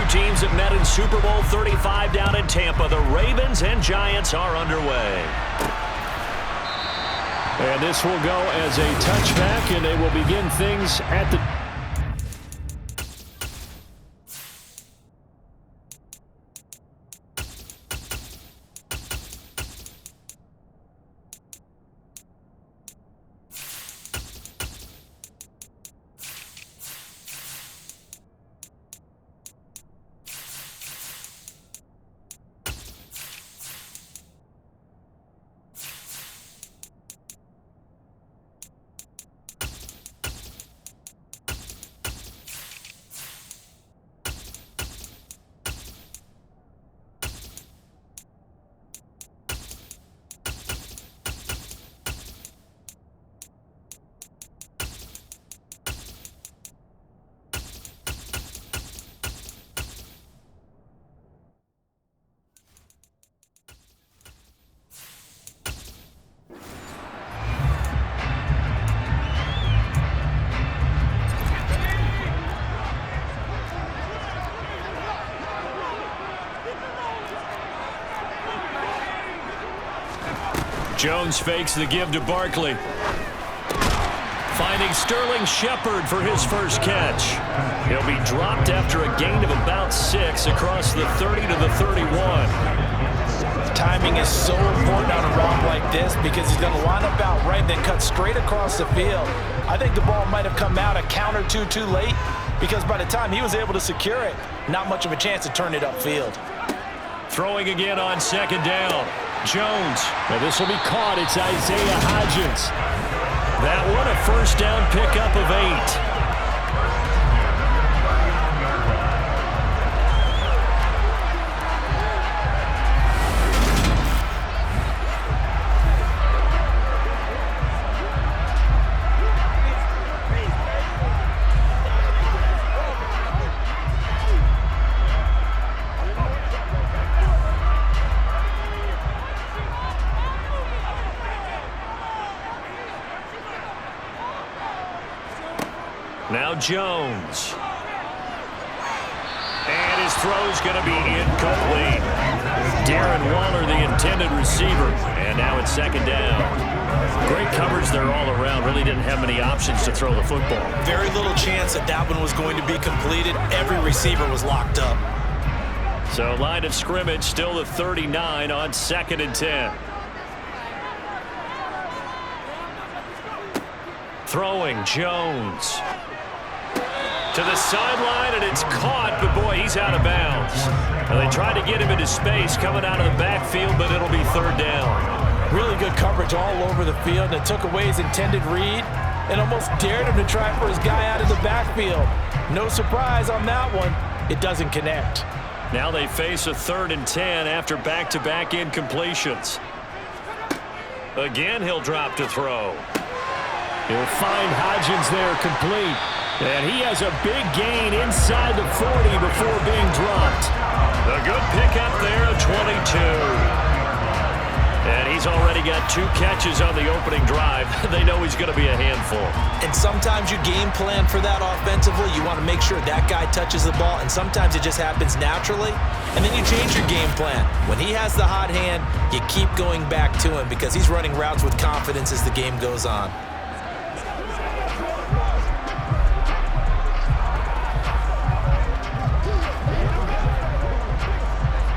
teams that met in Super Bowl 35 down in Tampa. The Ravens and Giants are underway. And this will go as a touchback, and they will begin things at the... Jones fakes the give to Barkley. Finding Sterling Shepard for his first catch. He'll be dropped after a gain of about 6 across the 30 to the 31. Timing is so important on a route like this because he's going to line up out right and then cut straight across the field. I think the ball might have come out a count or two too late because by the time he was able to secure it, not much of a chance to turn it upfield. Throwing again on second down. Jones. Now this will be caught. It's Isaiah Hodgins. That one a first down pickup of 8. Now Jones. And his throw's going to be incomplete. Darren Waller, the intended receiver. And now it's second down. Great coverage there all around. Really didn't have many options to throw the football. Very little chance that that one was going to be completed. Every receiver was locked up. So line of scrimmage still the 39 on 2nd and 10. Throwing Jones. To the sideline, and it's caught, but boy, he's out of bounds. Now they tried to get him into space coming out of the backfield, but it'll be 3rd down. Really good coverage all over the field, and it took away his intended read and almost dared him to try for his guy out of the backfield. No surprise on that one. It doesn't connect. Now they face a 3rd and 10 after back-to-back incompletions. Again, he'll drop to throw. He'll find Hodgins there complete. And he has a big gain inside the 40 before being dropped. A good pickup there of 22. And he's already got 2 catches on the opening drive. They know he's going to be a handful. And sometimes you game plan for that offensively. You want to make sure that guy touches the ball, and sometimes it just happens naturally. And then you change your game plan. When he has the hot hand, you keep going back to him because he's running routes with confidence as the game goes on.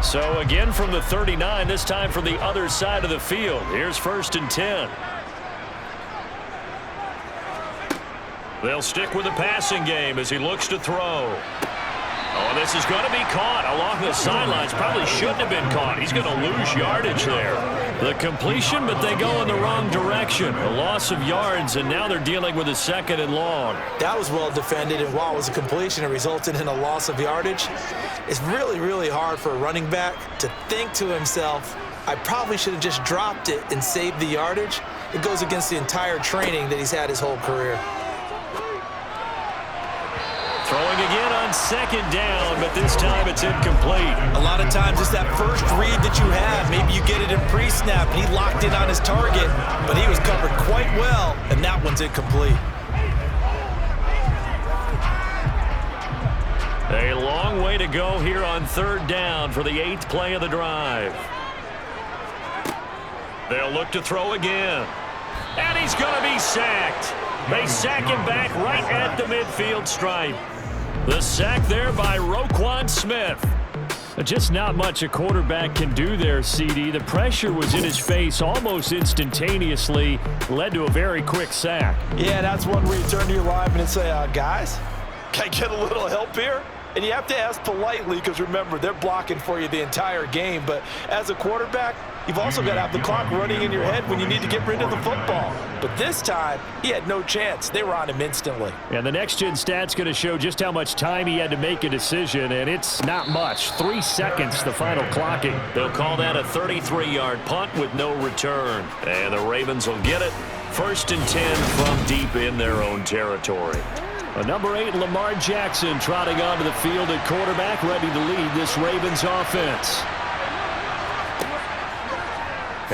So again from the 39, this time from the other side of the field. Here's 1st and 10. They'll stick with the passing game as he looks to throw. Oh, this is going to be caught along the sidelines. Probably shouldn't have been caught. He's going to lose yardage there. The completion, but they go in the wrong direction. A loss of yards, and now they're dealing with a 2nd and long. That was well defended, and while it was a completion, it resulted in a loss of yardage. It's really, really hard for a running back to think to himself, I probably should have just dropped it and saved the yardage. It goes against the entire training that he's had his whole career. Throwing again on 2nd down, but this time it's incomplete. A lot of times it's that first read that you have. Maybe you get it in pre-snap, and he locked in on his target, but he was covered quite well, and that one's incomplete. A long way to go here on third down for the 8th play of the drive. They'll look to throw again. And he's going to be sacked. They sack him back right at the midfield stripe. The sack there by Roquan Smith. Just not much a quarterback can do there, CD. The pressure was in his face almost instantaneously. Led to a very quick sack. Yeah, that's one where you turn to your lineman and say, guys, can I get a little help here? And you have to ask politely because, remember, they're blocking for you the entire game. But as a quarterback, you've also got to have the clock running in your head when you need to get rid of the football. But this time, he had no chance. They were on him instantly. And the next-gen stat's going to show just how much time he had to make a decision, and it's not much. 3 seconds, the final clocking. They'll call that a 33-yard punt with no return. And the Ravens will get it. 1st and 10 from deep in their own territory. Number 8, Lamar Jackson, trotting onto the field at quarterback, ready to lead this Ravens offense.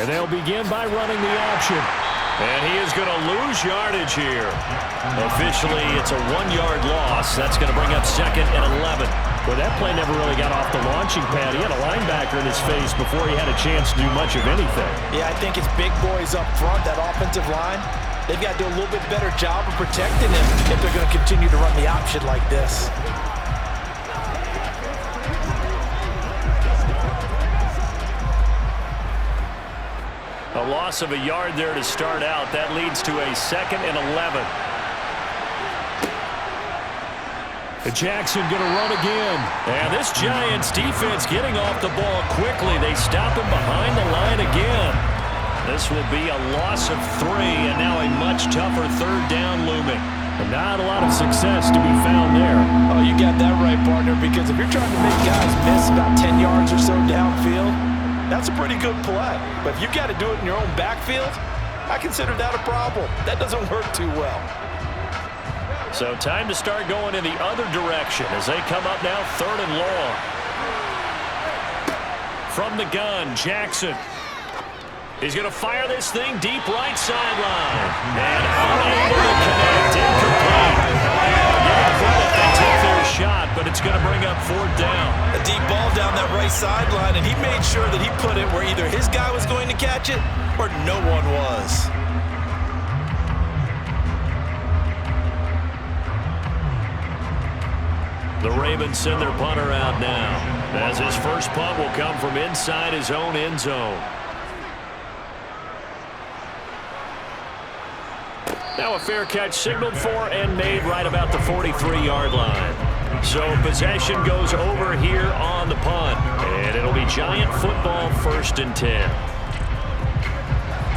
And they'll begin by running the option. And he is going to lose yardage here. Officially, it's a 1-yard loss. That's going to bring up 2nd and 11. Well, that play never really got off the launching pad. He had a linebacker in his face before he had a chance to do much of anything. Yeah, I think it's big boys up front, that offensive line. They've got to do a little bit better job of protecting him if they're going to continue to run the option like this. A loss of a yard there to start out. That leads to a 2nd and 11. Jackson going to run again. And this Giants defense getting off the ball quickly. They stop him behind the line again. This will be a loss of 3, and now a much tougher 3rd down looming. Not a lot of success to be found there. Oh, you got that right, partner, because if you're trying to make guys miss about 10 yards or so downfield, that's a pretty good play. But if you've got to do it in your own backfield, I consider that a problem. That doesn't work too well. So time to start going in the other direction as they come up now 3rd and long. From the gun, Jackson. He's going to fire this thing deep right sideline. And unable to connect. Incomplete. Getting credit, they took their shot, but it's going to bring up 4th down. A deep ball down that right sideline, and he made sure that he put it where either his guy was going to catch it or no one was. The Ravens send their punter out now, as his first punt will come from inside his own end zone. Now a fair catch signaled for and made right about the 43-yard line. So possession goes over here on the punt, and it'll be Giant football 1st and 10.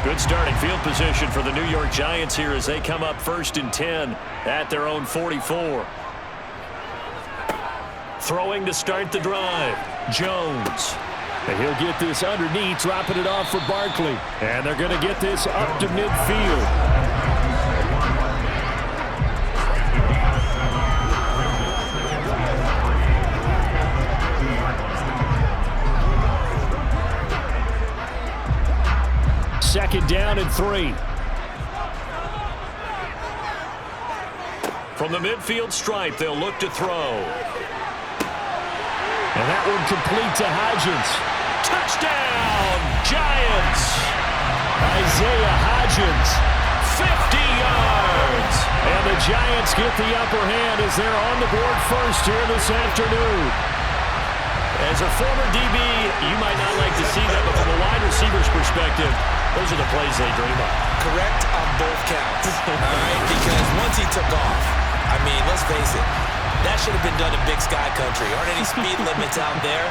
Good starting field position for the New York Giants here as they come up 1st and 10 at their own 44. Throwing to start the drive, Jones. And he'll get this underneath, dropping it off for Barkley. And they're going to get this up to midfield. Second down and 3. From the midfield stripe, they'll look to throw. And that one complete to Hodgins. Touchdown, Giants! Isaiah Hodgins. 50 yards! And the Giants get the upper hand as they're on the board first here this afternoon. As a former DB, you might not like to see that, but from a wide receiver's perspective, those are the plays they dream of. Correct on both counts. All right, because once he took off, I mean, let's face it, that should have been done in Big Sky Country. Aren't any speed limits out there?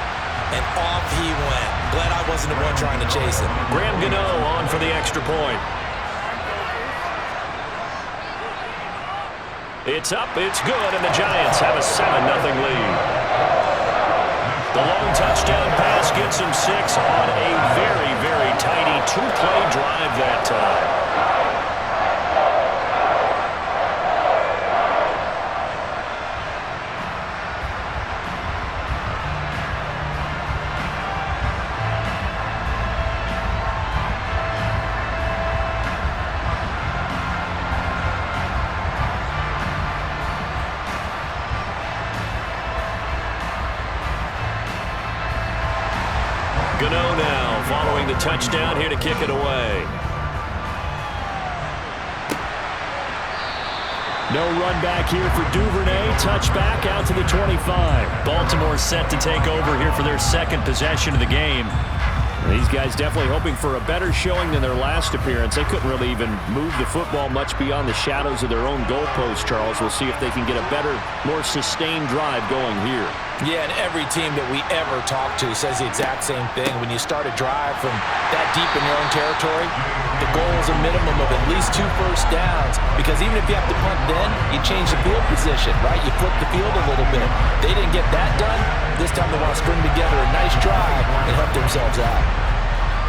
And off he went. Glad I wasn't the one trying to chase him. Graham Gano on for the extra point. It's up, it's good, and the Giants have a 7-0 lead. The long touchdown pass gets him 6 on a very, very tidy 2-play drive that time. the touchdown here to kick it away. No run back here for Duvernay. Touchback out to the 25. Baltimore set to take over here for their second possession of the game. These guys definitely hoping for a better showing than their last appearance. They couldn't really even move the football much beyond the shadows of their own goalpost, Charles. We'll see if they can get a better, more sustained drive going here. Yeah, and every team that we ever talk to says the exact same thing. When you start a drive from that deep in your own territory, the goal is a minimum of at least 2 first downs, because even if you have to punt then, you change the field position, right? You flip the field a little bit. They didn't get that done. This time they want to string together a nice drive and help themselves out.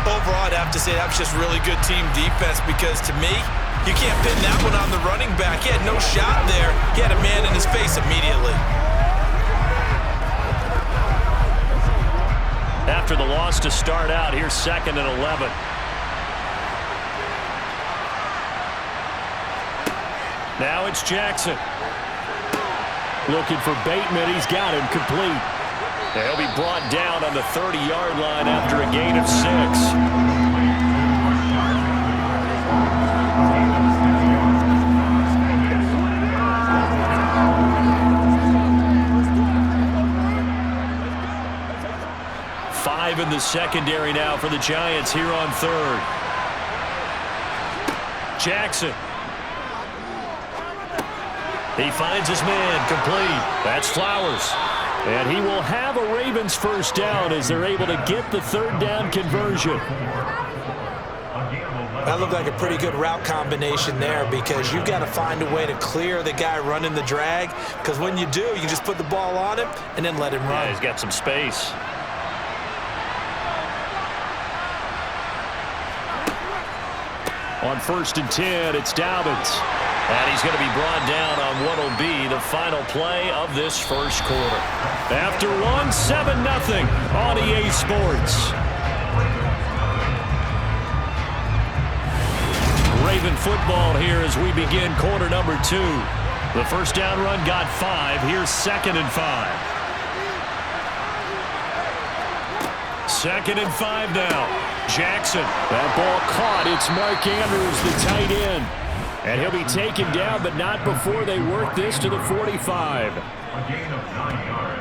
Overall, I'd have to say that was just really good team defense, because to me, you can't pin that one on the running back. He had no shot there. He had a man in his face immediately. After the loss to start out, here's 2nd and 11. Now it's Jackson. Looking for Bateman. He's got him complete. He'll be brought down on the 30-yard line after a gain of 6. In the secondary now for the Giants here on 3rd. Jackson. He finds his man complete. That's Flowers. And he will have a Ravens first down as they're able to get the 3rd down conversion. That looked like a pretty good route combination there, because you've got to find a way to clear the guy running the drag, because when you do, you just put the ball on him and then let him run. Yeah, he's got some space. On 1st and 10, it's Dobbins. And he's going to be brought down on what will be the final play of this first quarter. After one, 7-0 on EA Sports. Raven football here as we begin quarter number 2. The first down run got 5. Here's 2nd and 5. 2nd and 5 now. Jackson. That ball caught. It's Mark Andrews, the tight end. And he'll be taken down, but not before they work this to the 45.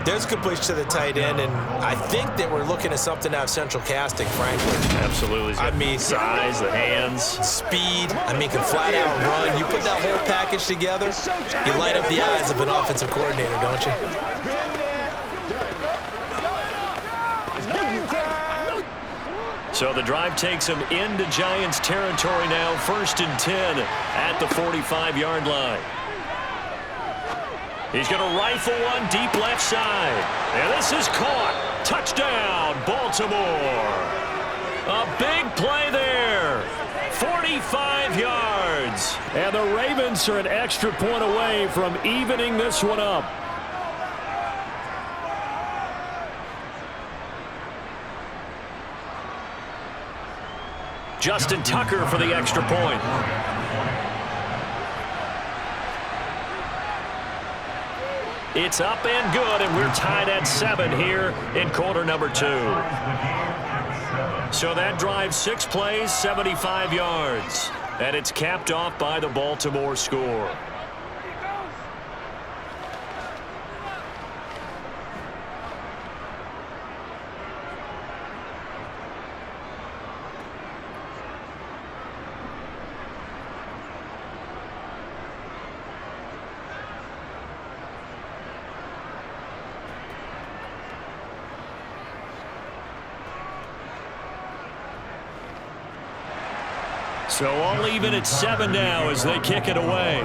There's completion to the tight end, and I think that we're looking at something out of central casting, frankly. Absolutely. I mean, size, the hands. Speed. I mean, can flat out run. You put that whole package together, you light up the eyes of an offensive coordinator, don't you? So the drive takes him into Giants territory now. 1st and 10 at the 45-yard line. He's going to rifle one deep left side. And this is caught. Touchdown, Baltimore. A big play there. 45 yards. And the Ravens are an extra point away from evening this one up. Justin Tucker for the extra point. It's up and good, and we're tied at 7 here in quarter number 2. So that drive, 6 plays, 75 yards. And it's capped off by the Baltimore score. So all even at 7 now as they kick it away.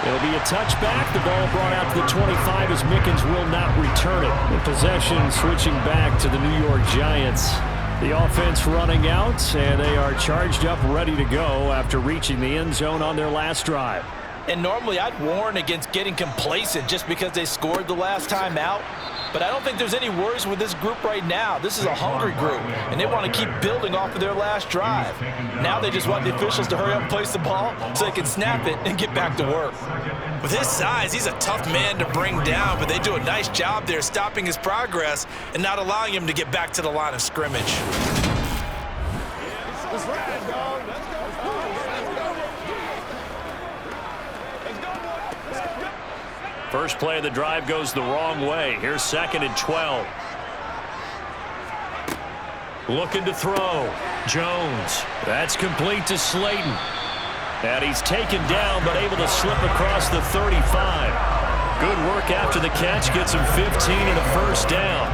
It'll be a touchback. The ball brought out to the 25 as Mickens will not return it. The possession switching back to the New York Giants. The offense running out, and they are charged up, ready to go after reaching the end zone on their last drive. And normally I'd warn against getting complacent just because they scored the last time out. But I don't think there's any worries with this group right now. This is a hungry group, and they want to keep building off of their last drive. Now they just want the officials to hurry up and place the ball so they can snap it and get back to work. With his size, he's a tough man to bring down, but they do a nice job there stopping his progress and not allowing him to get back to the line of scrimmage. First play of the drive goes the wrong way. Here's 2nd and 12. Looking to throw. Jones. That's complete to Slayton. And he's taken down, but able to slip across the 35. Good work after the catch. Gets him 15 and a first down.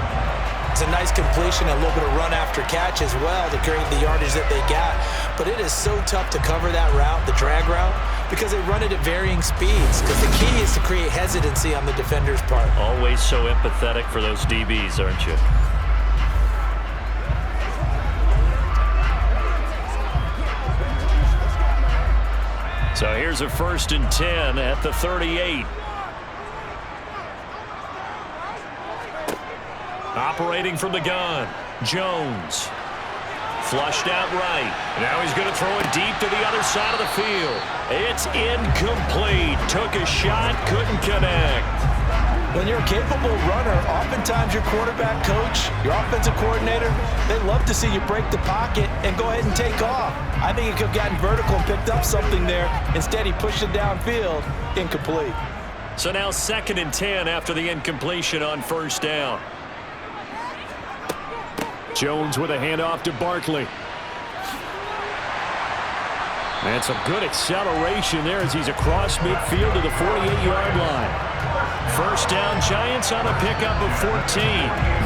It's a nice completion, a little bit of run after catch as well to create the yardage that they got. But it is so tough to cover that route, the drag route, because they run it at varying speeds. Because the key is to create hesitancy on the defender's part. Always so empathetic for those DBs, aren't you? So here's a 1st and 10 at the 38. Operating from the gun, Jones. Flushed out right. Now he's going to throw it deep to the other side of the field. It's incomplete. Took a shot, couldn't connect. When you're a capable runner, oftentimes your quarterback coach, your offensive coordinator, they love to see you break the pocket and go ahead and take off. I think he could have gotten vertical and picked up something there. Instead, he pushed it downfield, incomplete. So now 2nd and 10 after the incompletion on 1st down. Jones with a handoff to Barkley. And some good acceleration there as he's across midfield to the 48-yard line. First down, Giants on a pickup of 14.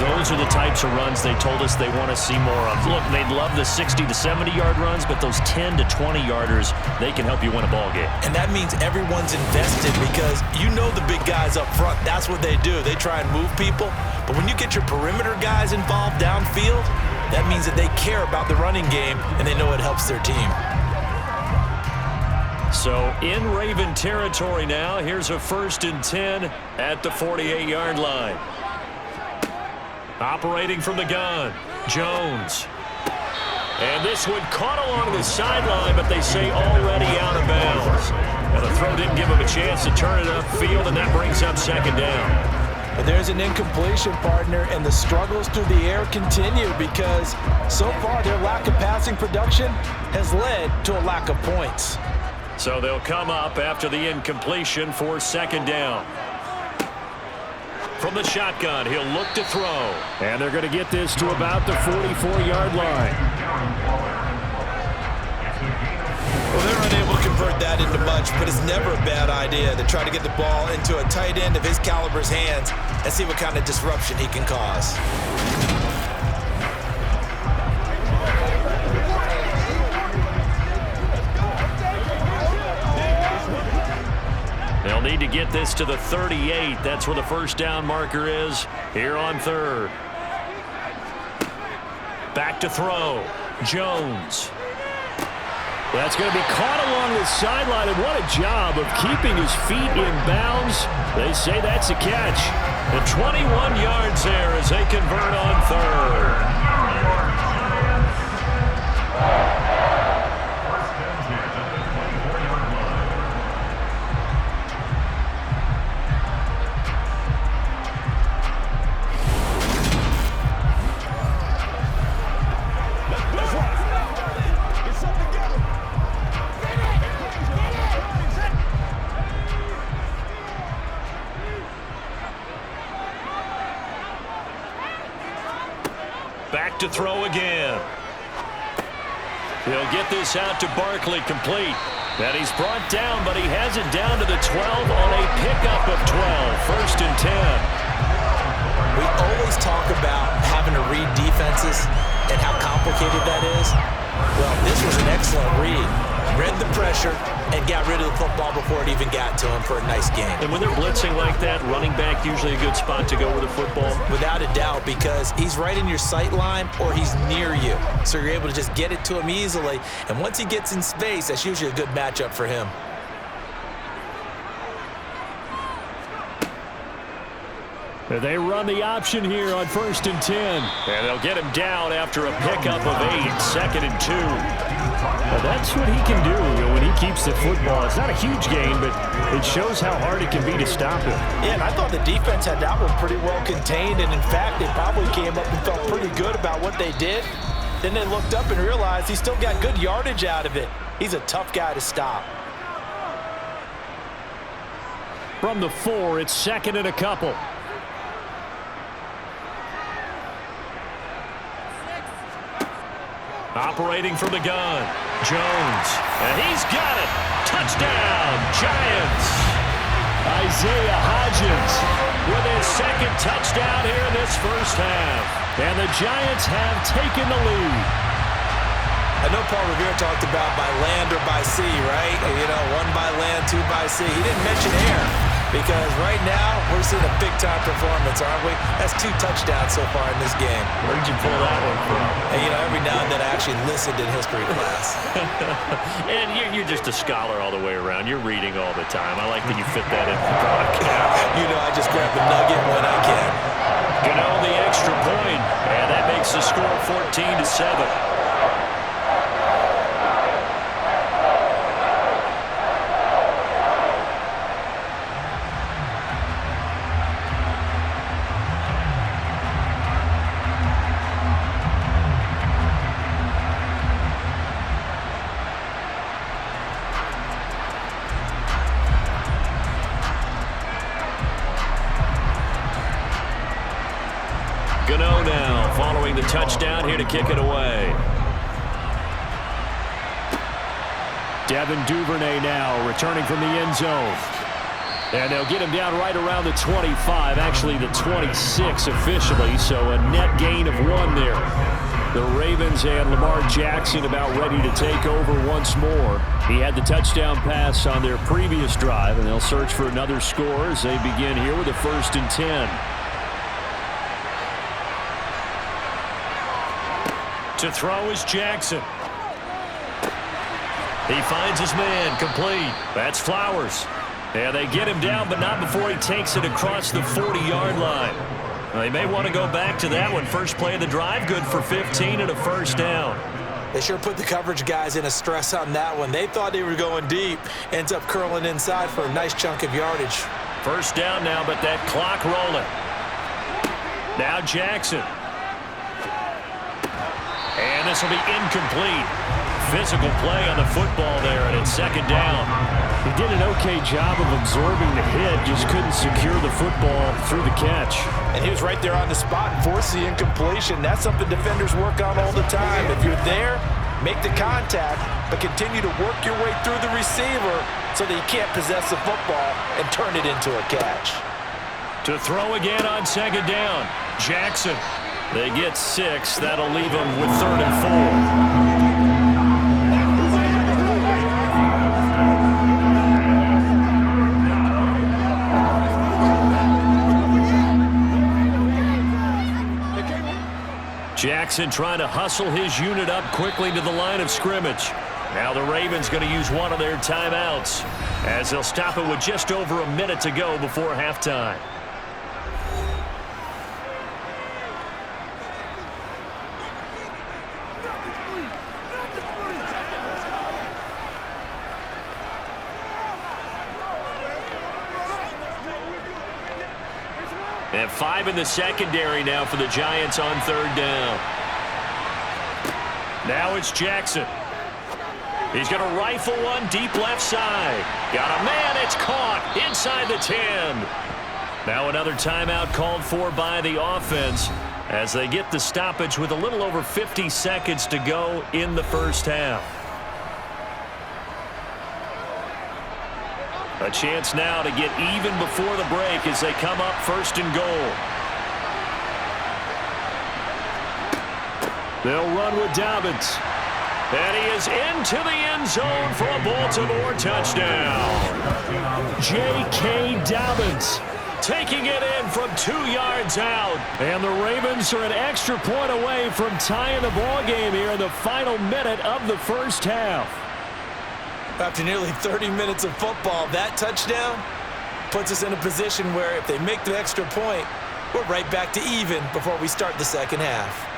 Those are the types of runs they told us they want to see more of. Look, they'd love the 60 to 70-yard runs, but those 10 to 20-yarders, they can help you win a ball game. And that means everyone's invested because you know the big guys up front, that's what they do. They try and move people. But when you get your perimeter guys involved downfield, that means that they care about the running game and they know it helps their team. So in Raven territory now, here's a 1st and 10 at the 48-yard line. Operating from the gun, Jones. And this one caught along the sideline, but they say already out of bounds. And the throw didn't give him a chance to turn it upfield, and that brings up 2nd down. But there's an incompletion, partner, and the struggles through the air continue because so far their lack of passing production has led to a lack of points. So they'll come up after the incompletion for 2nd down. From the shotgun, he'll look to throw. And they're going to get this to about the 44-yard line. Well, they're unable to convert that into much, but it's never a bad idea to try to get the ball into a tight end of his caliber's hands and see what kind of disruption he can cause. They'll need to get this to the 38. That's where the first down marker is here on 3rd. Back to throw. Jones. That's going to be caught along the sideline, and what a job of keeping his feet in bounds. They say that's a catch. The 21 yards there as they convert on 3rd. Back to throw again. He'll get this out to Barkley, complete. And he's brought down, but he has it down to the 12 on a pickup of 12. 1st and 10. We always talk about having to read defenses and how complicated that is. Well, this was an excellent read. Read the pressure and got rid of the football before it even got to him for a nice game. And when they're blitzing like that, running back usually a good spot to go with the football. Without a doubt, because he's right in your sight line or he's near you. So you're able to just get it to him easily. And once he gets in space, that's usually a good matchup for him. They run the option here on 1st and 10. And they'll get him down after a pickup of 8, 2nd and 2. Well, that's what he can do when he keeps the football. It's not a huge gain, but it shows how hard it can be to stop him. Yeah, and I thought the defense had that one pretty well contained, and in fact, they probably came up and felt pretty good about what they did. Then they looked up and realized he still got good yardage out of it. He's a tough guy to stop. From the 4, it's 2nd and a couple. Operating from the gun, Jones, and he's got it. Touchdown, Giants. Isaiah Hodgins With his 2nd touchdown here in this first half. And the Giants have taken the lead. I know Paul Revere talked about by land or by sea, right? You know, 1 by land, 2 by sea. He didn't mention air because right now we're seeing a big-time performance, aren't we? That's 2 touchdowns so far in this game. Where'd you pull that one from? And, you know, every now and then I actually listened in history class. And you're just a scholar all the way around. You're reading all the time. I like that you fit that in the broadcast. You know, I just grab a nugget when I can. The extra point, and that makes the score 14-7. Gano now following the touchdown here to kick it away. Devin Duvernay now returning from the end zone. And they'll get him down right around the 25, actually the 26 officially, so a net gain of 1 there. The Ravens and Lamar Jackson about ready to take over once more. He had the touchdown pass on their previous drive, and they'll search for another score as they begin here with a 1st and 10. To throw is Jackson. He finds his man, complete. That's Flowers. Yeah, they get him down, but not before he takes it across the 40-yard line. They may want to go back to that one. First play of the drive, good for 15 and a 1st down. They sure put the coverage guys in a stress on that one. They thought they were going deep. Ends up curling inside for a nice chunk of yardage. 1st down now, but that clock rolling. Now Jackson. And this will be incomplete. Physical play on the football there, and it's 2nd down. He did an okay job of absorbing the hit, just couldn't secure the football through the catch. And he was right there on the spot and forced the incompletion. That's something defenders work on all the time. If you're there, make the contact, but continue to work your way through the receiver so that you can't possess the football and turn it into a catch. To throw again on 2nd down, Jackson. They get 6. That'll leave them with 3rd and 4. Jackson trying to hustle his unit up quickly to the line of scrimmage. Now the Ravens going to use one of their timeouts as they'll stop it with just over a minute to go before halftime. And 5 in the secondary now for the Giants on 3rd down. Now it's Jackson. He's going to rifle one deep left side. Got a man. It's caught inside the 10. Now another timeout called for by the offense as they get the stoppage with a little over 50 seconds to go in the first half. A chance now to get even before the break as they come up 1st and goal. They'll run with Dobbins. And he is into the end zone for a Baltimore touchdown. J.K. Dobbins taking it in from 2 yards out. And the Ravens are an extra point away from tying the ball game here in the final minute of the first half. After nearly 30 minutes of football, that touchdown puts us in a position where if they make the extra point, We're right back to even before we start the second half.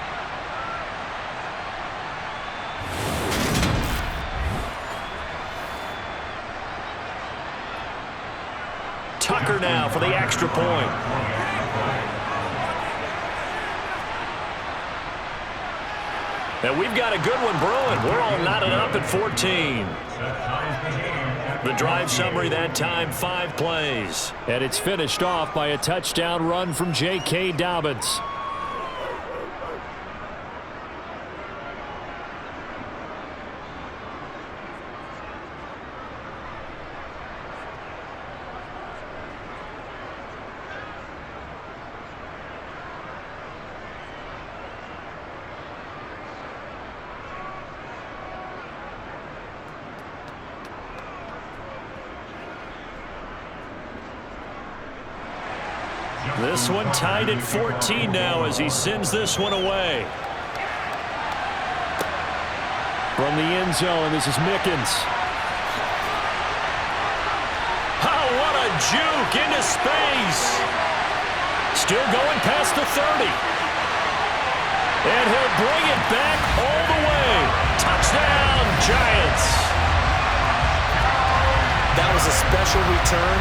Tucker now for the extra point. And we've got a good one brewing. We're all knotted up at 14. The drive summary that time, 5 plays. And it's finished off by a touchdown run from J.K. Dobbins. This one tied at 14 now as he sends this one away. From the end zone, this is Mickens. Oh, what a juke into space. Still going past the 30. And he'll bring it back all the way. Touchdown, Giants. That was a special return,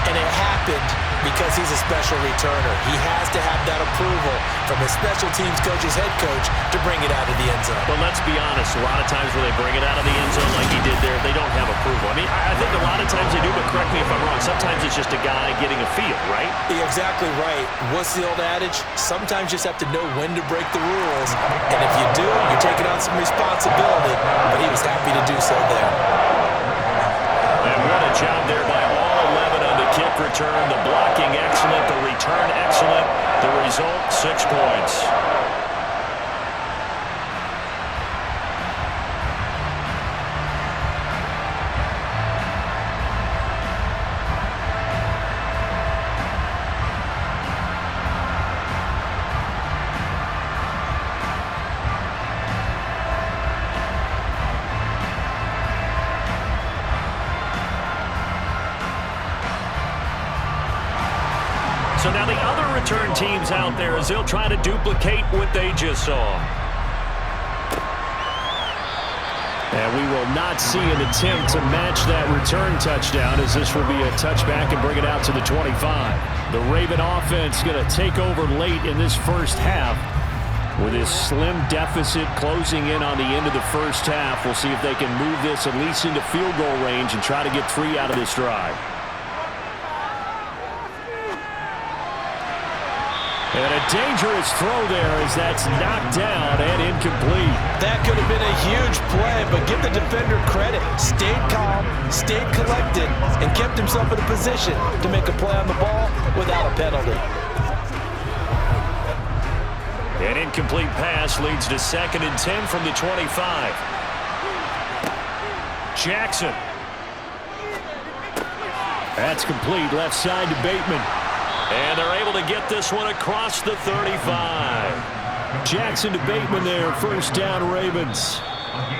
and it happened because he's a special returner. He has to have that approval from his special teams coach's head coach to bring it out of the end zone. But let's be honest, a lot of times when they bring it out of the end zone like he did there, they don't have approval. I mean, I think a lot of times they do, but correct me if I'm wrong. Sometimes it's just a guy getting a feel, right? You're exactly right. What's the old adage? Sometimes you just have to know when to break the rules. And if you do, you're taking on some responsibility. But he was happy to do so there. And what a job there by all 11 on the kick return. The blocking excellent, the return excellent. The result, 6 points. So now the other return teams out there as they'll try to duplicate what they just saw. And we will not see an attempt to match that return touchdown as this will be a touchback and bring it out to the 25. The Raven offense going to take over late in this first half with this slim deficit closing in on the end of the first half. We'll see if they can move this at least into field goal range and try to get 3 out of this drive. And a dangerous throw there as that's knocked down and incomplete. That could have been a huge play, but give the defender credit. Stayed calm, stayed collected, and kept himself in a position to make a play on the ball without a penalty. An incomplete pass leads to 2nd and 10 from the 25. Jackson. That's complete, left side to Bateman. And they're able to get this one across the 35. Jackson to Bateman there, first down Ravens.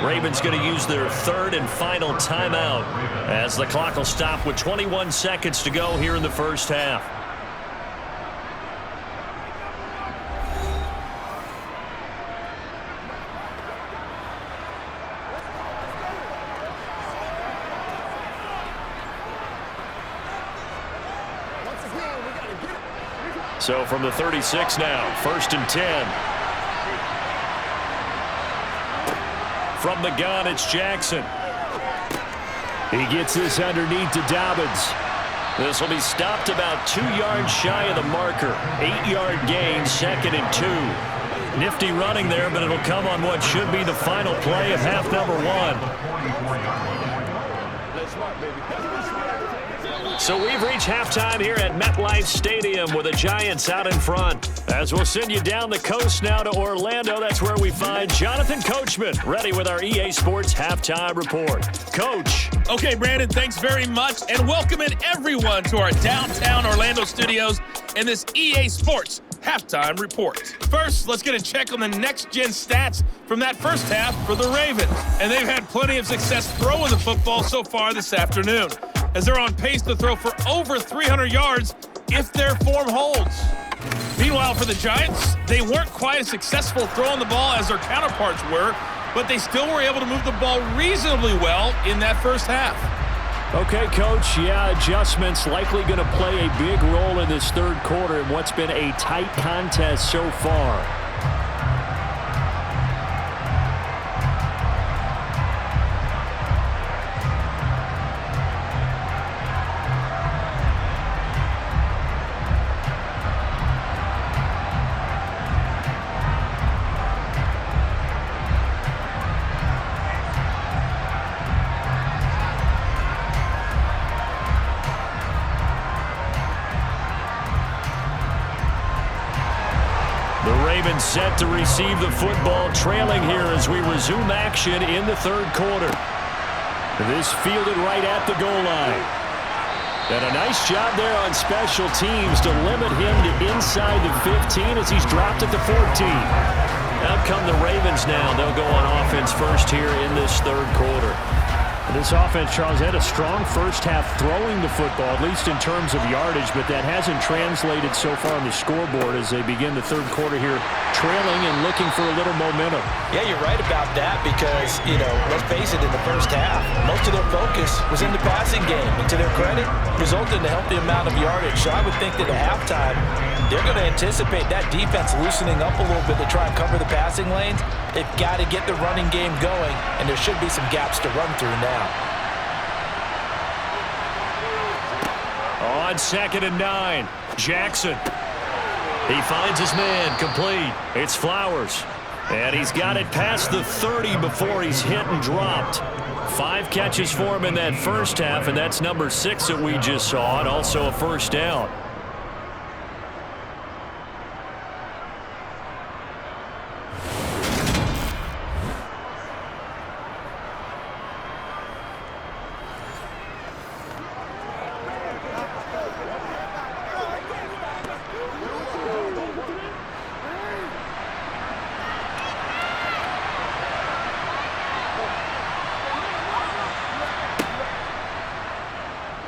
Ravens going to use their 3rd and final timeout as the clock will stop with 21 seconds to go here in the first half. So from the 36 now, 1st and 10. From the gun, it's Jackson. He gets this underneath to Dobbins. This will be stopped about 2 yards shy of the marker. 8-yard gain, 2nd and 2. Nifty running there, but it'll come on what should be the final play of half number 1. So we've reached halftime here at MetLife Stadium with the Giants out in front. As we'll send you down the coast now to Orlando, that's where we find Jonathan Coachman ready with our EA Sports Halftime Report. Coach. Okay, Brandon, thanks very much, and welcoming everyone to our downtown Orlando studios in this EA Sports Halftime Report. First, let's get a check on the next-gen stats from that first half for the Ravens. And they've had plenty of success throwing the football so far this afternoon, as they're on pace to throw for over 300 yards if their form holds. Meanwhile, for the Giants, they weren't quite as successful throwing the ball as their counterparts were, but they still were able to move the ball reasonably well in that first half. Okay, Coach, yeah, adjustments likely going to play a big role in this third quarter in what's been a tight contest so far. Set to receive the football, trailing here as we resume action in the third quarter. This fielded right at the goal line. And a nice job there on special teams to limit him to inside the 15 as he's dropped at the 14. Out come the Ravens now. They'll go on offense first here in this third quarter. This offense, Charles, had a strong first half throwing the football, at least in terms of yardage, but that hasn't translated so far on the scoreboard as they begin the third quarter here, trailing and looking for a little momentum. Yeah, you're right about that because, let's face it, in the first half, most of their focus was in the passing game. And to their credit, resulted in a healthy amount of yardage. So I would think that at halftime, they're going to anticipate that defense loosening up a little bit to try and cover the passing lanes. They've got to get the running game going, and there should be some gaps to run through now. On 2nd and 9, Jackson. He finds his man, complete. It's Flowers. And he's got it past the 30 before he's hit and dropped. 5 catches for him in that first half, and that's number 6 that we just saw, and also a first down.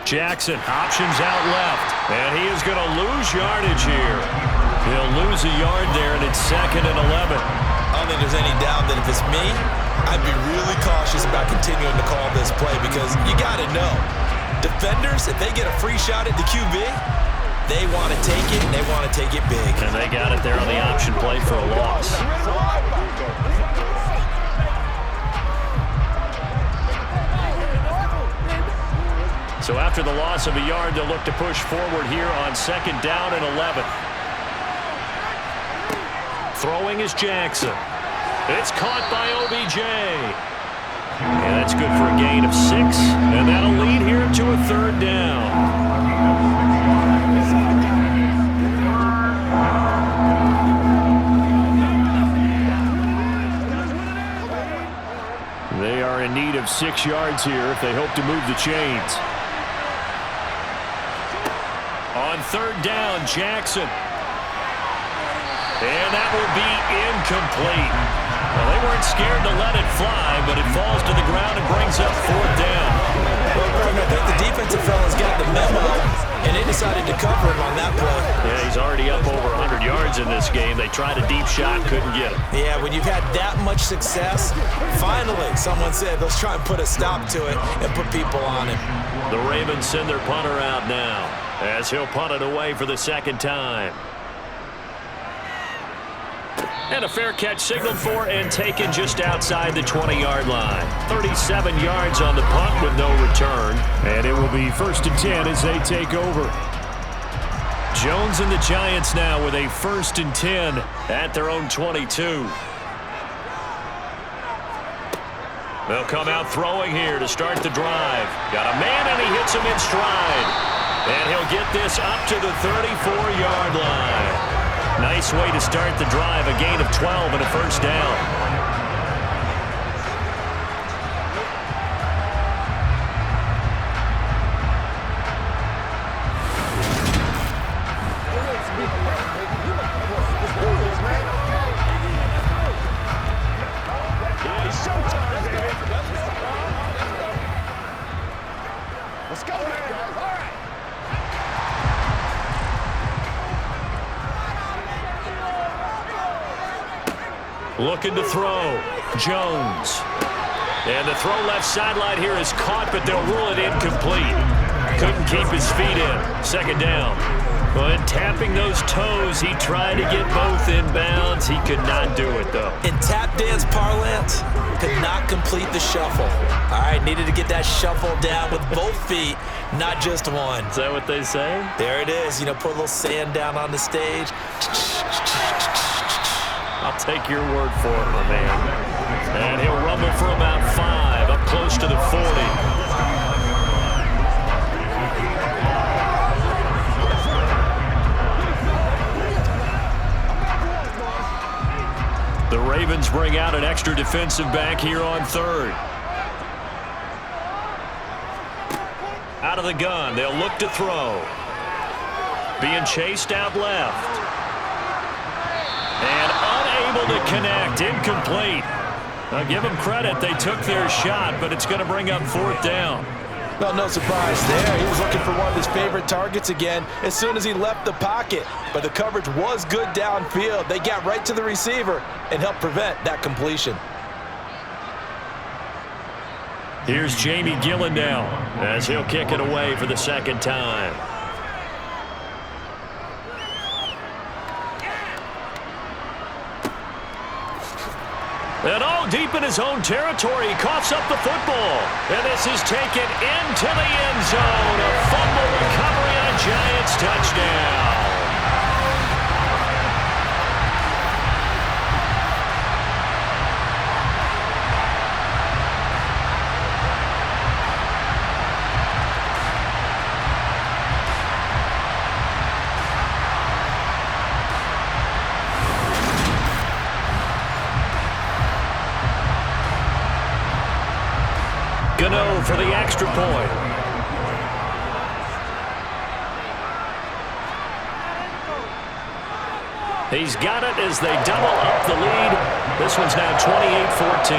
Jackson options out left, and he is going to lose yardage here. He'll lose a yard there, and it's 2nd and 11. I don't think there's any doubt that if it's me, I'd be really cautious about continuing to call this play because you got to know, defenders, if they get a free shot at the QB, they want to take it, and they want to take it big. And they got it there on the option play for a loss. So after the loss of a yard, they'll look to push forward here on 2nd down and 11. Throwing is Jackson. It's caught by OBJ. And that's good for a gain of 6. And that'll lead here to a 3rd down. They are in need of 6 yards here if they hope to move the chains. On 3rd down, Jackson. And that will be incomplete. Well, they weren't scared to let it fly, but it falls to the ground and brings up 4th down. Well, Greg, I think the defensive fellas got the memo, and they decided to cover him on that play. Yeah, he's already up over 100 yards in this game. They tried a deep shot, couldn't get him. Yeah, when you've had that much success, finally someone said, let's try and put a stop to it and put people on him. The Ravens send their punter out now as he'll punt it away for the 2nd time. And a fair catch signaled for and taken just outside the 20-yard line. 37 yards on the punt with no return. And it will be 1st and 10 as they take over. Jones and the Giants now with a 1st and 10 at their own 22. They'll come out throwing here to start the drive. Got a man and he hits him in stride. And he'll get this up to the 34-yard line. Nice way to start the drive, a gain of 12 and a 1st down. Looking to throw. Jones. And the throw left sideline here is caught, but they'll rule it incomplete. Couldn't keep his feet in. Second down. But tapping those toes, he tried to get both inbounds. He could not do it, though. In tap dance parlance, could not complete the shuffle. All right, needed to get that shuffle down with both feet, not just one. Is that what they say? There it is. You know, put a little sand down on the stage. I'll take your word for it, my man. And he'll rumble for about 5, up close to the 40. The Ravens bring out an extra defensive back here on third. Out of the gun, they'll look to throw. Being chased out left. And unable to connect, incomplete. Now give them credit, they took their shot, but it's going to bring up fourth down. Well, no surprise there. He was looking for one of his favorite targets again as soon as he left the pocket. But the coverage was good downfield. They got right to the receiver and helped prevent that completion. Here's Jamie Gillen now as he'll kick it away for the second time. And all deep in his own territory, he coughs up the football. And this is taken into the end zone. A fumble recovery on Giants touchdown. Gano for the extra point. He's got it as they double up the lead. This one's now 28-14.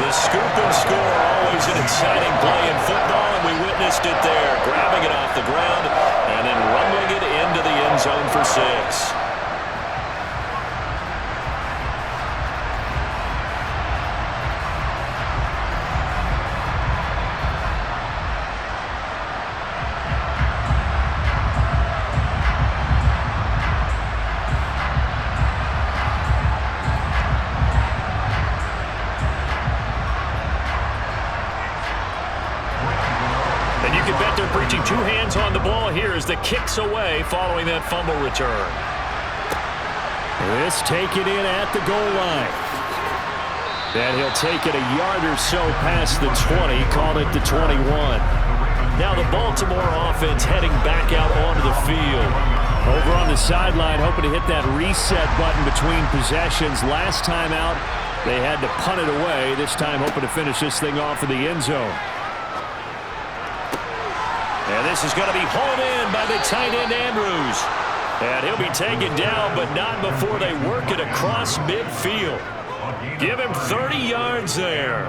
The scoop and score, always an exciting play in football, and we witnessed it there, grabbing it off the ground and then rumbling it into the end zone for 6. Preaching 2 hands on the ball here as the kick's away following that fumble return. This taken in at the goal line. And he'll take it a yard or so past the 20, called it the 21. Now the Baltimore offense heading back out onto the field. Over on the sideline, hoping to hit that reset button between possessions. Last time out, they had to punt it away. This time hoping to finish this thing off in the end zone. And this is going to be hauled in by the tight end Andrews. And he'll be taken down, but not before they work it across midfield. Give him 30 yards there.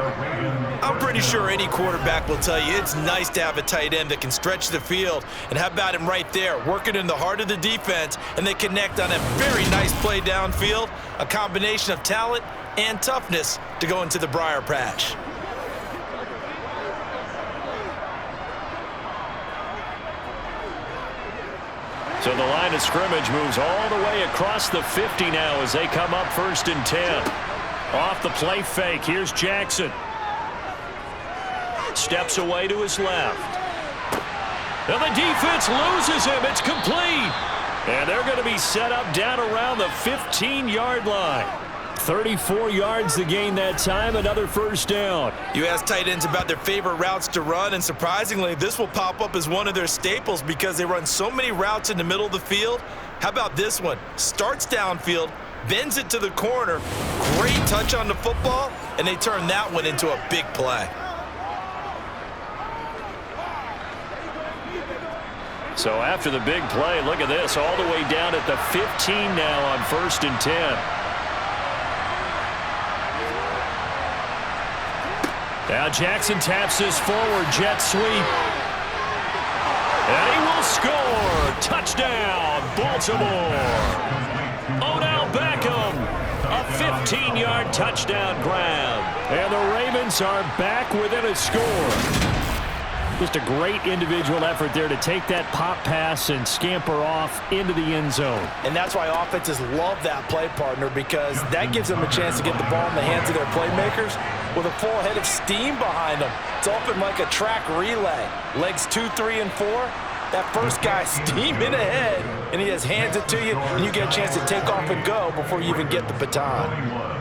I'm pretty sure any quarterback will tell you it's nice to have a tight end that can stretch the field. And how about him right there, working in the heart of the defense, and they connect on a very nice play downfield, a combination of talent and toughness to go into the briar patch. So the line of scrimmage moves all the way across the 50 now as they come up 1st and 10. Off the play fake, here's Jackson. Steps away to his left. And the defense loses him. It's complete. And they're going to be set up down around the 15-yard line. 34 yards to gain that time, another first down. You ask tight ends about their favorite routes to run, and surprisingly, this will pop up as one of their staples because they run so many routes in the middle of the field. How about this one? Starts downfield, bends it to the corner, great touch on the football, and they turn that one into a big play. So after the big play, look at this, all the way down at the 15 now on 1st and 10. Now Jackson taps this forward jet sweep. And he will score. Touchdown, Baltimore. Odell Beckham 15-yard touchdown grab. And the Ravens are back within a score. Just a great individual effort there to take that pop pass and scamper off into the end zone. And that's why offenses love that play, partner, because that gives them a chance to get the ball in the hands of their playmakers with a full head of steam behind them. It's often like a track relay. Legs 2, 3, and 4. That first guy steaming ahead, and he just hands it to you, and you get a chance to take off and go before you even get the baton.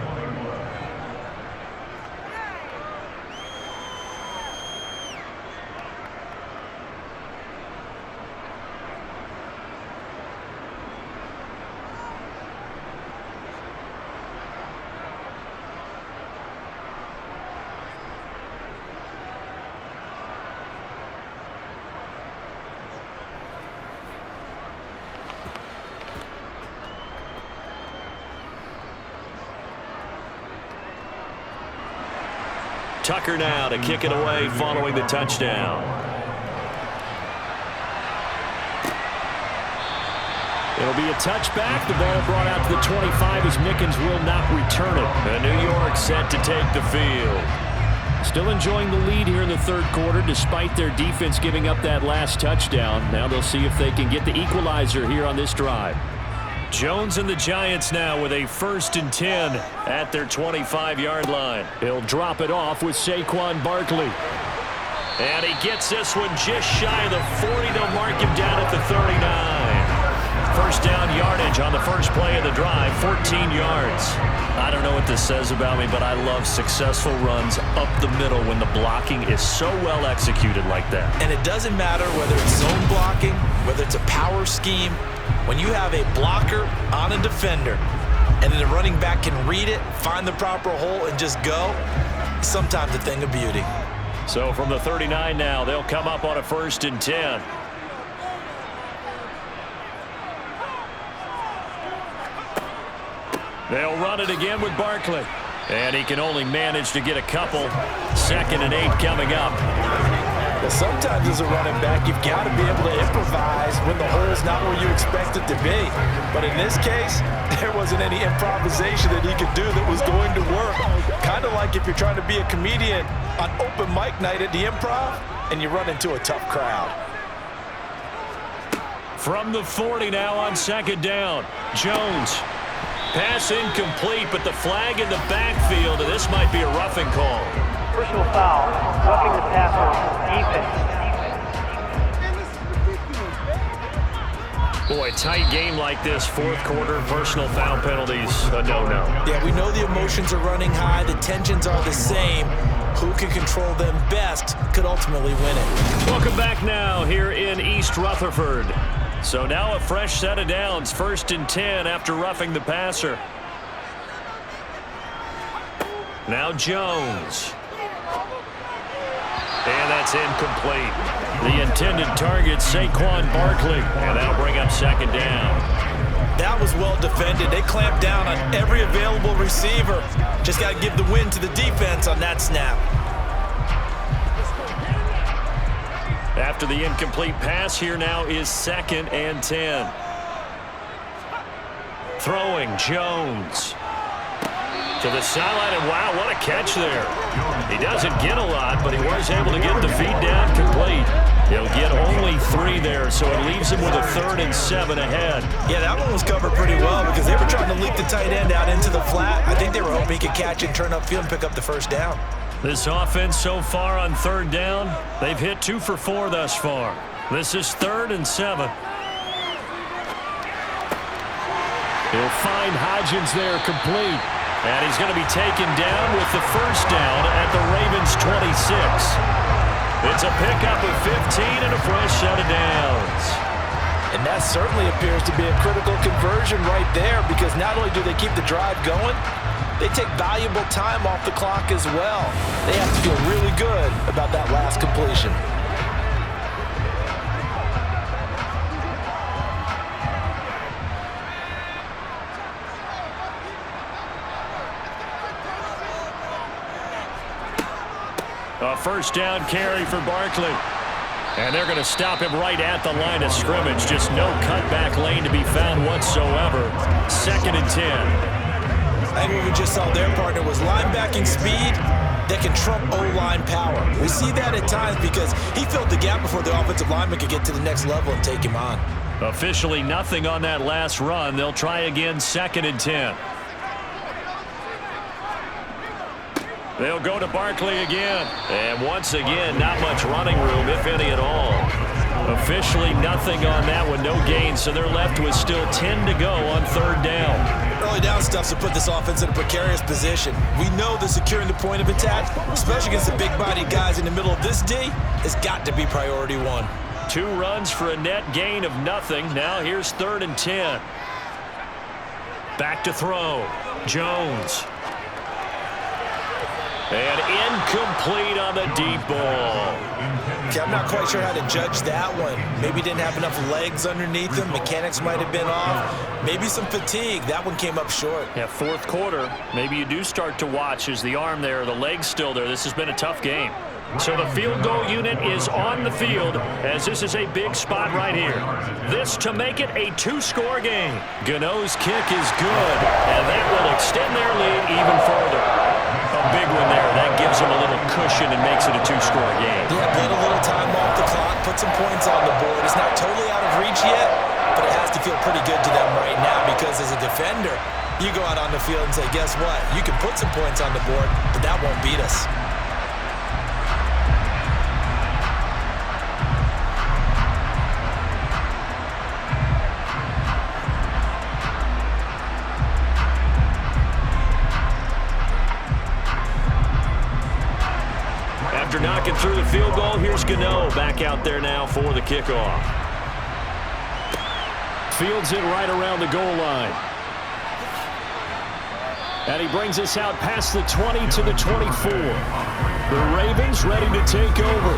Tucker now to kick it away following the touchdown. It'll be a touchback. The ball brought out to the 25 as Mickens will not return it. And New York set to take the field. Still enjoying the lead here in the third quarter despite their defense giving up that last touchdown. Now they'll see if they can get the equalizer here on this drive. Jones and the Giants now with a 1st and 10 at their 25-yard line. He'll drop it off with Saquon Barkley. And he gets this one just shy of the 40. They'll mark him down at the 39. First down yardage on the first play of the drive, 14 yards. I don't know what this says about me, but I love successful runs up the middle when the blocking is so well executed like that. And it doesn't matter whether it's zone blocking, whether it's a power scheme. When you have a blocker on a defender and then the running back can read it, find the proper hole, and just go, sometimes a thing of beauty. So from the 39 now, they'll come up on a 1st and 10. They'll run it again with Barkley. And he can only manage to get a couple. 2nd and 8 coming up. Well, sometimes as a running back, you've got to be able to improvise when the hole's not where you expect it to be. But in this case, there wasn't any improvisation that he could do that was going to work. Kind of like if you're trying to be a comedian on open mic night at the Improv and you run into a tough crowd. From the 40 now on 2nd down, Jones. Pass incomplete, but the flag in the backfield, and this might be a roughing call. Personal foul, roughing the passer, defense. Boy, tight game like this, 4th quarter, personal foul penalties, a no-no. Yeah, we know the emotions are running high, the tensions are the same. Who can control them best could ultimately win it. Welcome back now here in East Rutherford. So now a fresh set of downs, 1st and 10 after roughing the passer. Now Jones. And that's incomplete. The intended target, Saquon Barkley. And that'll bring up 2nd down. That was well defended. They clamped down on every available receiver. Just got to give the win to the defense on that snap. After the incomplete pass, here now is 2nd and 10. Throwing, Jones. To the sideline, and wow, what a catch there. He doesn't get a lot, but he was able to get the feed down complete. He'll get only 3 there, so it leaves him with a 3rd and 7 ahead. Yeah, that one was covered pretty well because they were trying to leak the tight end out into the flat. I think they were hoping he could catch it, turn upfield, and pick up the 1st down. This offense so far on 3rd down, they've hit 2 for 4 thus far. This is 3rd and 7. He'll find Hodgins there complete. And he's going to be taken down with the 1st down at the Ravens' 26. It's a pickup of 15 and a fresh set of downs. And that certainly appears to be a critical conversion right there because not only do they keep the drive going, they take valuable time off the clock as well. They have to feel really good about that last completion. A 1st down carry for Barkley. And they're going to stop him right at the line of scrimmage. Just no cutback lane to be found whatsoever. 2nd and 10. I think what we just saw their partner was linebacking speed that can trump O-line power. We see that at times because he filled the gap before the offensive lineman could get to the next level and take him on. Officially nothing on that last run. They'll try again, 2nd and 10. They'll go to Barkley again. And once again, not much running room, if any at all. Officially nothing on that one, no gain, so they're left with still 10 to go on 3rd down. Early down stuff to put this offense in a precarious position. We know that securing the point of attack, especially against the big-bodied guys in the middle of this D, has got to be priority 1. 2 runs for a net gain of nothing. Now here's 3rd and 10. Back to throw. Jones. And incomplete on the deep ball. Okay, I'm not quite sure how to judge that one. Maybe didn't have enough legs underneath him. Mechanics might have been off. Maybe some fatigue. That one came up short. Yeah, 4th quarter. Maybe you do start to watch. Is the arm there, the leg's still there? This has been a tough game. So the field goal unit is on the field as this is a big spot right here. This to make it a 2-score game. Gano's kick is good, and that will extend their lead even further. A big one there. That gives them a little cushion and makes it a 2-score game. Yeah, get a little time off the clock, put some points on the board. It's not totally out of reach yet, but it has to feel pretty good to them right now because as a defender, you go out on the field and say, guess what? You can put some points on the board, but that won't beat us. After knocking through the field goal, here's Gano back out there now for the kickoff. Fields it right around the goal line. And he brings us out past the 20 to the 24. The Ravens ready to take over.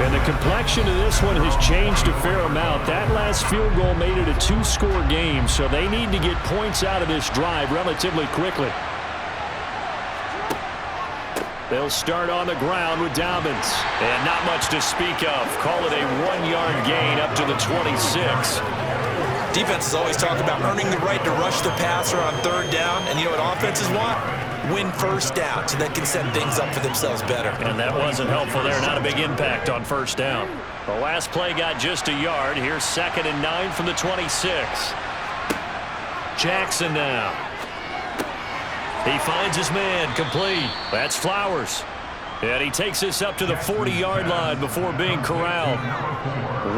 And the complexion of this one has changed a fair amount. That last field goal made it a 2-score game, so they need to get points out of this drive relatively quickly. They'll start on the ground with Dobbins. And not much to speak of. Call it a 1-yard gain up to the 26. Defenses always talk about earning the right to rush the passer on 3rd down. And you know what offenses want? Win 1st down so they can set things up for themselves better. And that wasn't helpful there. Not a big impact on 1st down. The last play got just a yard. Here's 2nd and 9 from the 26. Jackson now. He finds his man, complete. That's Flowers. And he takes this up to the 40-yard line before being corralled.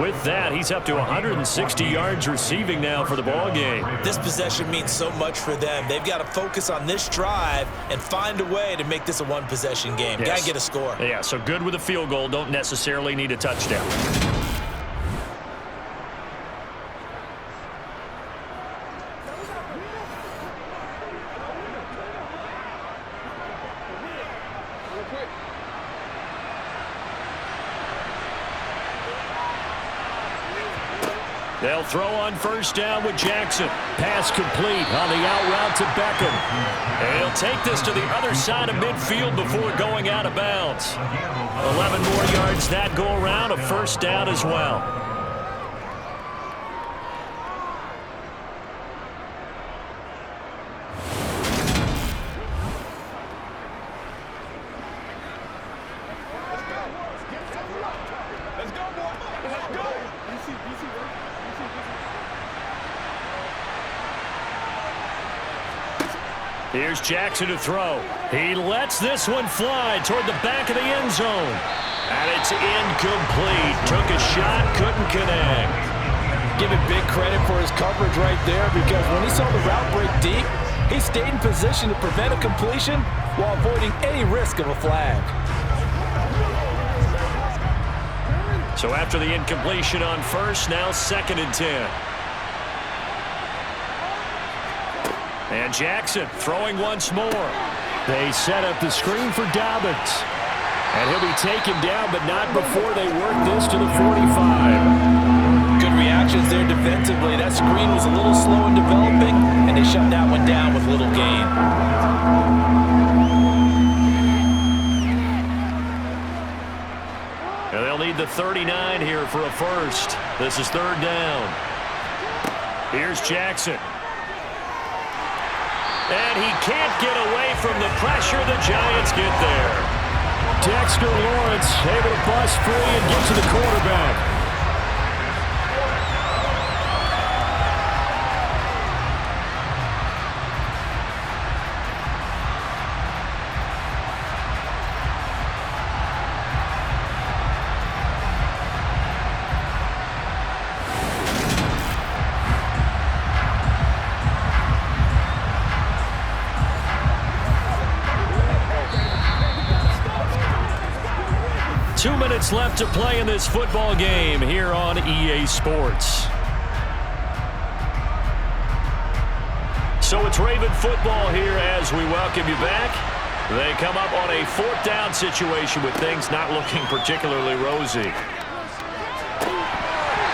With that, he's up to 160 yards receiving now for the ball game. This possession means so much for them. They've got to focus on this drive and find a way to make this a 1-possession game. Yes. Got to get a score. Yeah, so good with a field goal. Don't necessarily need a touchdown. They'll throw on 1st down with Jackson. Pass complete on the out route to Beckham. And he'll take this to the other side of midfield before going out of bounds. 11 more yards that go around, a 1st down as well. Here's Jackson to throw. He lets this one fly toward the back of the end zone. And it's incomplete. Took a shot, couldn't connect. Give him big credit for his coverage right there because when he saw the route break deep, he stayed in position to prevent a completion while avoiding any risk of a flag. So after the incompletion on 1st, now 2nd and 10. And Jackson throwing once more. They set up the screen for Dobbins. And he'll be taken down, but not before they work this to the 45. Good reactions there defensively. That screen was a little slow in developing, and they shut that one down with little gain. And they'll need the 39 here for a 1st. This is 3rd down. Here's Jackson. And he can't get away from the pressure. The Giants get there. Dexter Lawrence able to bust free and get to the quarterback. Left to play in this football game here on EA Sports. So it's Raven football here as we welcome you back. They come up on a 4th down situation with things not looking particularly rosy.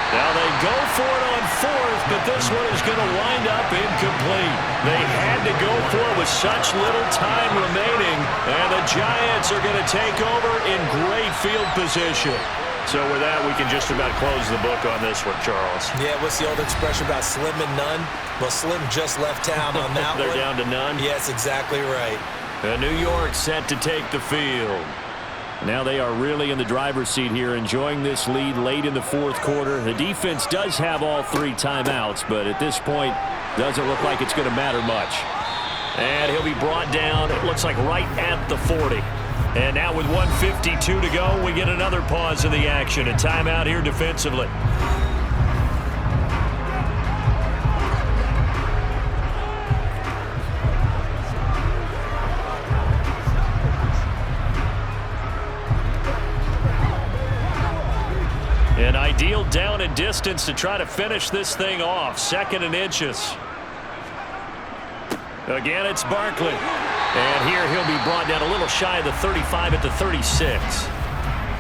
Now they go for it on 4th, but this one is going to wind up incomplete. They had to go for it with such little time remaining, and the Giants are going to take over in great field position. So with that, we can just about close the book on this one, Charles. Yeah, what's the old expression about slim and none? Well, Slim just left town on that They're one. down to none? Yes, exactly right. New York set to take the field. Now they are really in the driver's seat here, enjoying this lead late in the 4th quarter. The defense does have all 3 timeouts, but at this point, doesn't look like it's going to matter much. And he'll be brought down, it looks like right at the 40. And now with 1:52 to go, we get another pause in the action. A timeout here defensively. An ideal down and distance to try to finish this thing off. 2nd and inches. Again, it's Barkley. And here he'll be brought down a little shy of the 35 at the 36.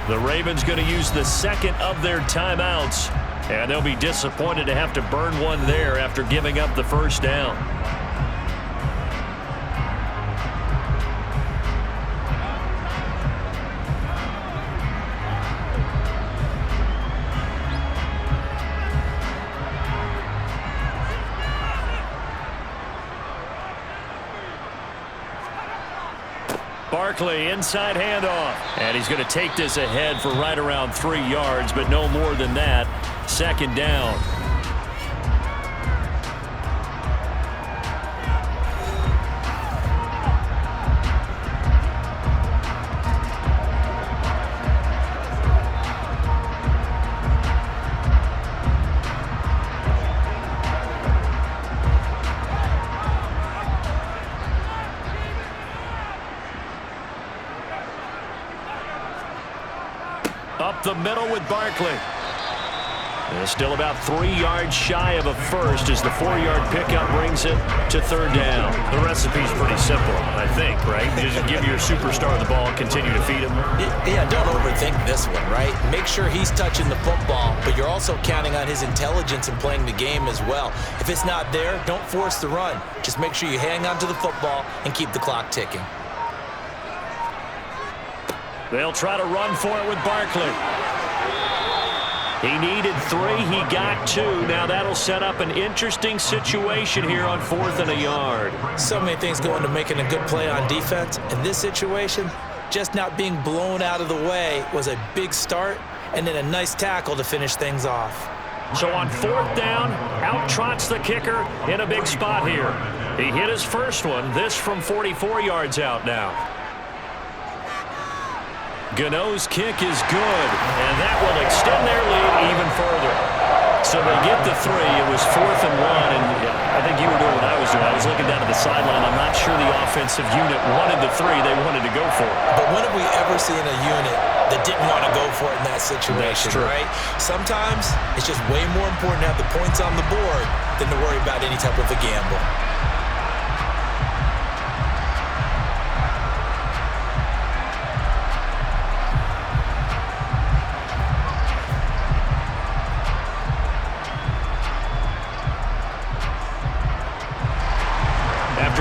The Ravens going to use the 2nd of their timeouts. And they'll be disappointed to have to burn one there after giving up the 1st down. Barkley, inside handoff. And he's going to take this ahead for right around 3 yards, but no more than that. 2nd down. Up the middle with Barkley. And still about 3 yards shy of a first as the 4-yard pickup brings it to 3rd down. The recipe's pretty simple, I think, right? You just give your superstar the ball and continue to feed him. Yeah, don't overthink this one, right? Make sure he's touching the football, but you're also counting on his intelligence in playing the game as well. If it's not there, don't force the run. Just make sure you hang on to the football and keep the clock ticking. They'll try to run for it with Barkley. He needed 3. He got 2. Now that'll set up an interesting situation here on 4th and a yard. So many things go into making a good play on defense. In this situation, just not being blown out of the way was a big start, and then a nice tackle to finish things off. So on 4th down, out trots the kicker in a big spot here. He hit his first one. This from 44 yards out now. Gano's kick is good, and that will extend their lead even further. So they get the 3. It was 4th and 1, and I think you were doing what I was doing. I was looking down at the sideline. I'm not sure the offensive unit wanted the 3. They wanted to go for it. But when have we ever seen a unit that didn't want to go for it in that situation, right? Sometimes it's just way more important to have the points on the board than to worry about any type of a gamble.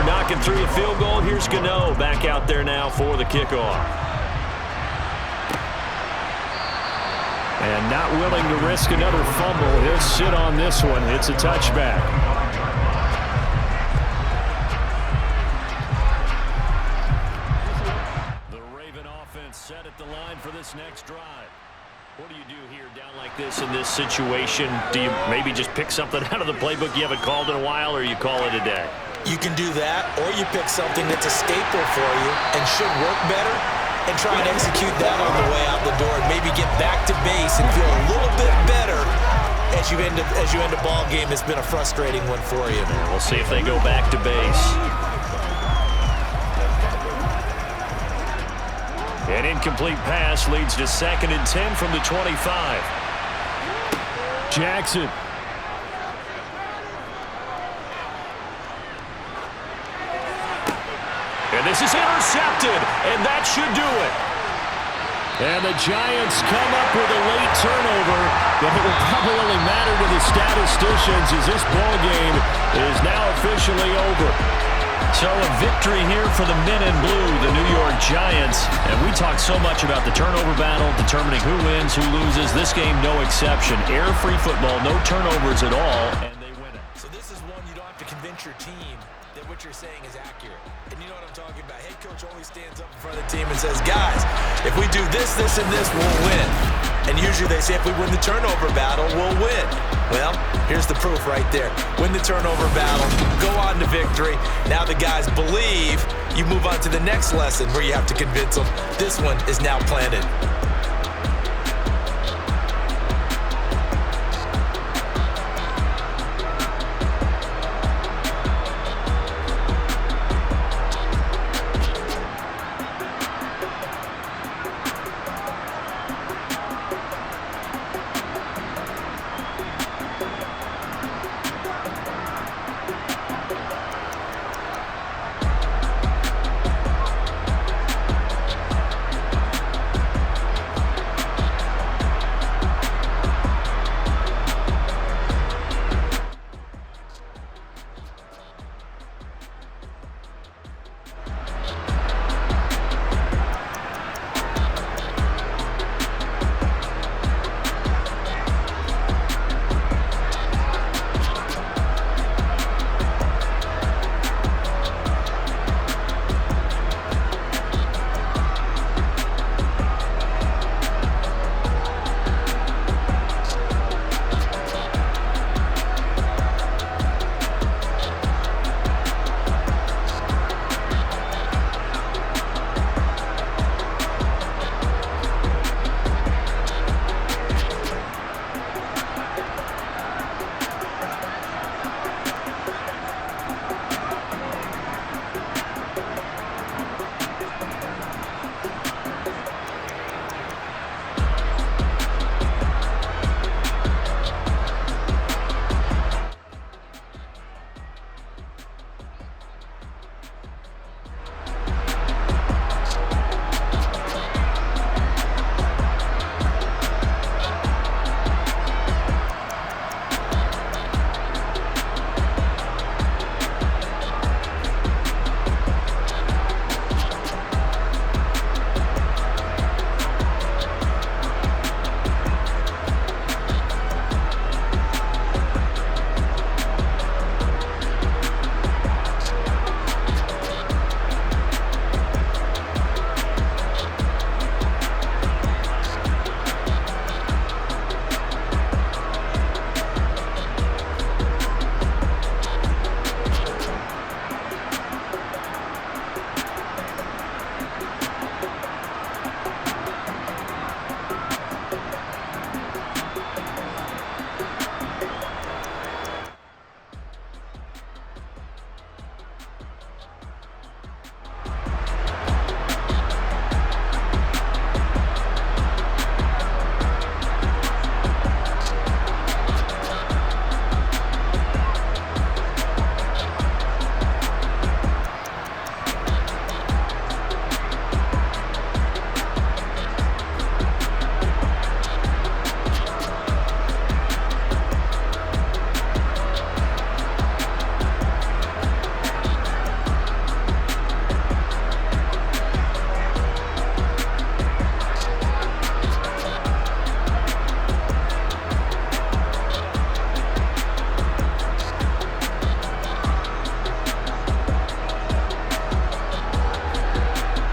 Knocking through the field goal, here's Gano back out there now for the kickoff. And not willing to risk another fumble. He'll sit on this one. It's a touchback. set at the line for this next drive. What do you do here down like this in this situation? Do you maybe just pick something out of the playbook you haven't called in a while, or you call it a day? You can do that, or you pick something that's a staple for you and should work better and try and execute that on the way out the door and maybe get back to base and feel a little bit better as you end a ball game. It's been a frustrating one for you. We'll see if they go back to base. An incomplete pass leads to 2nd and 10 from the 25. Jackson. And this is intercepted, and that should do it. And the Giants come up with a late turnover, but it will probably only matter to the statisticians as this ball game is now officially over. So a victory here for the men in blue, the New York Giants. And we talked so much about the turnover battle, determining who wins, who loses. This game, no exception. Air-free football, no turnovers at all, and they win it. So this is one you don't have to convince your team that what you're saying is accurate. And you know what I'm talking about. Head coach only stands up in front of the team and says, guys, if we do this, this, and this, we'll win. And usually they say if we win the turnover battle, we'll win. Well, here's the proof right there. Win the turnover battle, go on to victory. Now the guys believe. You move on to the next lesson where you have to convince them this one is now planted.